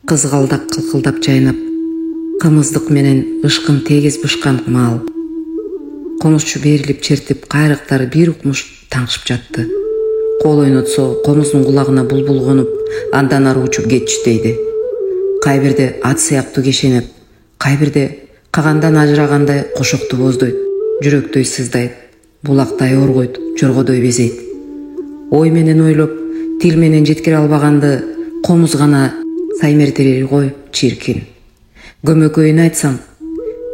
Кызгалдак кылкылдап жайнап, кымыздык менен ышкын тегиз бышкан маал. Комузчу берилип чертип, кайрыктары бир укмуш таңшып жатты. Кол ойнотсо комуздун кулагына булбул конуп, андан ары учуп кетчү дейди. Кай бирде ат сыяктуу кешенеп, кай бирде кагандан ажырагандай кошокту боздойт, жүрөктөй сыздайт, булактай оргойт, жоргодой безейт. Ой менен ойлоп, тил менен жеткире албаганды комуз гана саймердирер гой, чиркин. Көмөкөйүн айтсаң,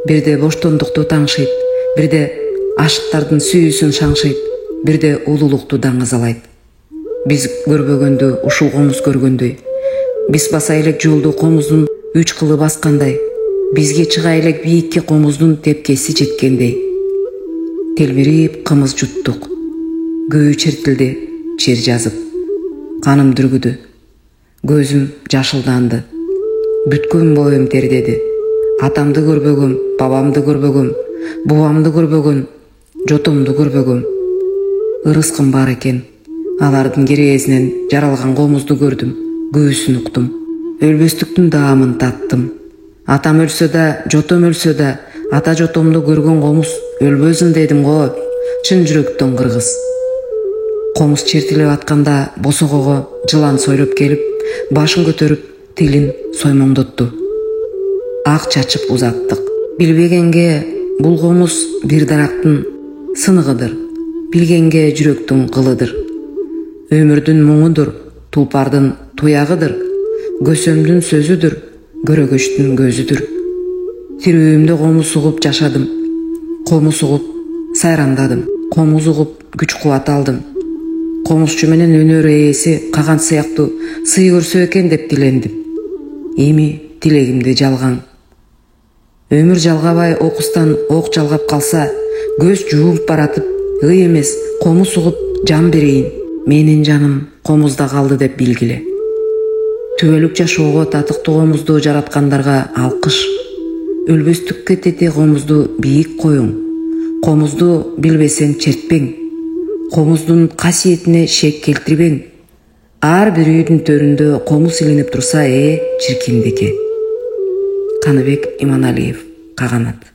бирде боштондукту таңшыйт, бирде ашыктардын сүйүүсүн шаңшыйт, бирде улуулукту даңгызалайт. Биз көрбөгөндү ушул комуз көргөндөй, биз баса элек жолду комуздун үч кылы баскандай, бизге чыга элек бийикке комуздун тепкеси жеткендей. Телмирип кымыз жуттук, көөү чертилди, чер жазып, каным дүргүдү, көзүм жашылданды, бүткөн боюм тердеди. Атамды көрбөгөм, бабамды көрбөгөм, бубамды көрбөгөн, жотомду көрбөгөм. Ырыскым бар экен, алардын керээзинен жаралган комузду көрдүм, көөсүн уктум, өлбөстүктүн даамын таттым. Атам өлсө да, жотом өлсө да, ата жотомду көргөн комуз өлбөсүн дедим го, чын жүрөктөн кыргыз. Комуз чертилип атканда босогого жылан сойлоп келип, башын көтөрүп, тилин соймоңдотту. Ак чачып узаттык. Билбегенге бул комуз бир дарактын сыныгыдыр, билгенге жүрөктүн кылыдыр. Өмүрдүн муңудур, тулпардын туягыдыр, көсөмдүн сөзүдүр, көрөгөчтүн көзүдүр. Тирүүмдө комуз угуп жашадым, комуз угуп сайрандадым, комуз угуп күч кубат алдым. Комузчу менен өнөр ээси каган сыяктуу сый көрсө экен деп тилендим. Эми тилегимди жалган. Өмүр жалгабай окустан ок жалгап калса, көз жууп баратып, ый эмес, комуз угуп жан берейин. Менин жаным комузда калды деп билгиле. Түбөлүк жашоого татыктуу комузду жараткандарга алкыш. Өлбөстүккө тете комузду бийик коюң. Комузду билбесең чертпең. Комуздун касиетине шек келтирбең. Ар бир үйдүн төрүндө комуз илинип турса, чиркиндеке. Каныбек Иманалиев, Каганат.